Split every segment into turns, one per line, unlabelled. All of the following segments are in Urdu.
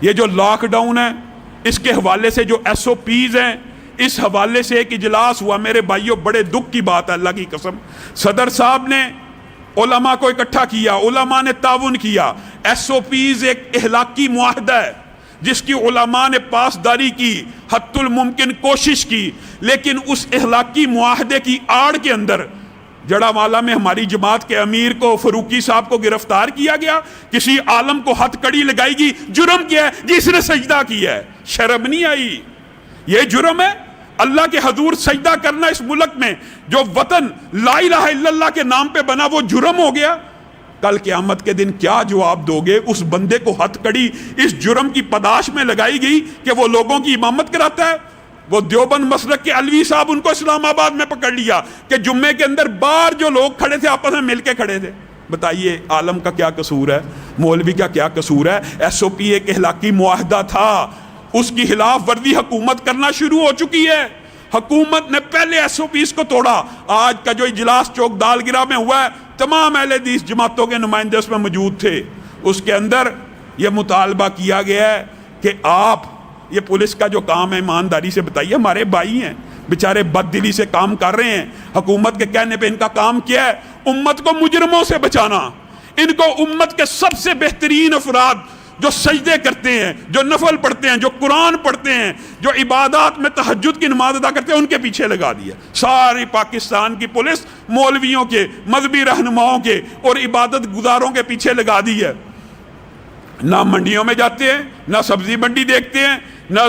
یہ جو لاک ڈاؤن ہے اس کے حوالے سے جو ایس او پیز ہیں، اس حوالے سے ایک اجلاس ہوا میرے بھائیوں، بڑے دکھ کی بات ہے اللہ کی قسم۔ صدر صاحب نے علماء کو اکٹھا کیا، علماء نے تعاون کیا۔ ایس او پیز ایک اخلاقی معاہدہ ہے جس کی علماء نے پاسداری کی، حتی الممکن کوشش کی، لیکن اس اخلاقی معاہدے کی آڑ کے اندر جڑا والا میں ہماری جماعت کے امیر کو، فروقی صاحب کو گرفتار کیا گیا۔ کسی عالم کو ہتھ کڑی لگائی گی، جرم کیا ہے؟ جس نے سجدہ کیا ہے۔ شرم نہیں آئی؟ یہ جرم ہے اللہ کے حضور سجدہ کرنا اس ملک میں، جو وطن لا الہ الا اللہ کے نام پہ بنا، وہ جرم ہو گیا۔ کل قیامت کے دن کیا جواب دو گے اس بندے کو ہتھ کڑی اس جرم کی پاداش میں لگائی گئی کہ وہ لوگوں کی امامت کراتا ہے؟ وہ دیوبند مسلک کے علوی صاحب، ان کو اسلام آباد میں پکڑ لیا کہ جمعے کے اندر باہر جو لوگ کھڑے تھے آپس میں مل کے کھڑے تھے۔ بتائیے عالم کا کیا قصور ہے، مولوی کا کیا قصور ہے؟ ایس او پی ایک اخلاقی معاہدہ تھا، اس کی خلاف ورزی حکومت کرنا شروع ہو چکی ہے۔ حکومت نے پہلے ایس او پیز کو توڑا۔ آج کا جو اجلاس چوک دالگرہ میں ہوا ہے، تمام اہل حدیث جماعتوں کے نمائندے اس میں موجود تھے۔ اس کے اندر یہ مطالبہ کیا گیا ہے کہ آپ یہ پولیس کا جو کام ہے ایمانداری سے بتائیے، ہمارے بھائی ہیں بیچارے بد دلی سے کام کر رہے ہیں، حکومت کے کہنے پہ ان کا کام کیا ہے؟ امت کو مجرموں سے بچانا۔ ان کو امت کے سب سے بہترین افراد جو سجدے کرتے ہیں، جو نفل پڑھتے ہیں، جو قرآن پڑھتے ہیں، جو عبادات میں تہجد کی نماز ادا کرتے ہیں، ان کے پیچھے لگا دیا۔ ساری پاکستان کی پولیس مولویوں کے، مذہبی رہنماؤں کے اور عبادت گزاروں کے پیچھے لگا دی ہے۔ نہ منڈیوں میں جاتے ہیں، نہ سبزی منڈی دیکھتے ہیں، نہ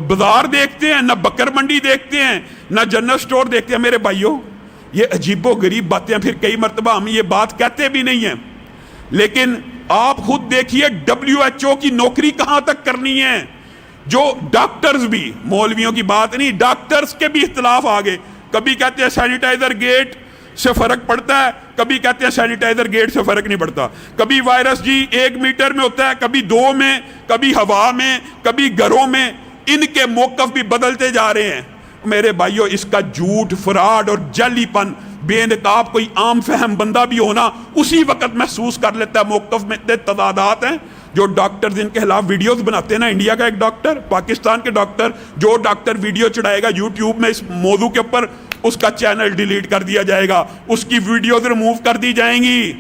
بازار دیکھتے ہیں، نہ بکر منڈی دیکھتے ہیں، نہ جنرل سٹور دیکھتے ہیں۔ میرے بھائیوں، یہ عجیب و غریب باتیں، پھر کئی مرتبہ ہم یہ بات کہتے بھی نہیں ہیں، لیکن آپ خود دیکھیے WHO کی نوکری کہاں تک کرنی ہے۔ جو ڈاکٹرز بھی، مولویوں کی بات نہیں، ڈاکٹرز کے بھی اختلاف آگے، کبھی کہتے ہیں سینیٹائزر گیٹ سے فرق پڑتا ہے، کبھی کہتے ہیں سینیٹائزر گیٹ سے فرق نہیں پڑتا، کبھی وائرس جی 1 میٹر میں ہوتا ہے، کبھی 2 میں، کبھی ہوا میں، کبھی گھروں میں۔ ان کے موقف بھی بدلتے جا رہے ہیں۔ میرے بھائیوں، اس کا جھوٹ، فراڈ اور جعلی پن بے نقاب کوئی عام فہم بندہ بھی ہونا اسی وقت محسوس کر لیتا ہے۔ موقف میں اتنے تضادات ہیں۔ جو ڈاکٹر جن کے خلاف ویڈیوز بناتے ہیں نا، انڈیا کا ایک ڈاکٹر، پاکستان کے ڈاکٹر، جو ڈاکٹر ویڈیو چڑھائے گا یوٹیوب میں اس موضوع کے اوپر، اس کا چینل ڈیلیٹ کر دیا جائے گا، اس کی ویڈیوز ریموو کر دی جائیں گی۔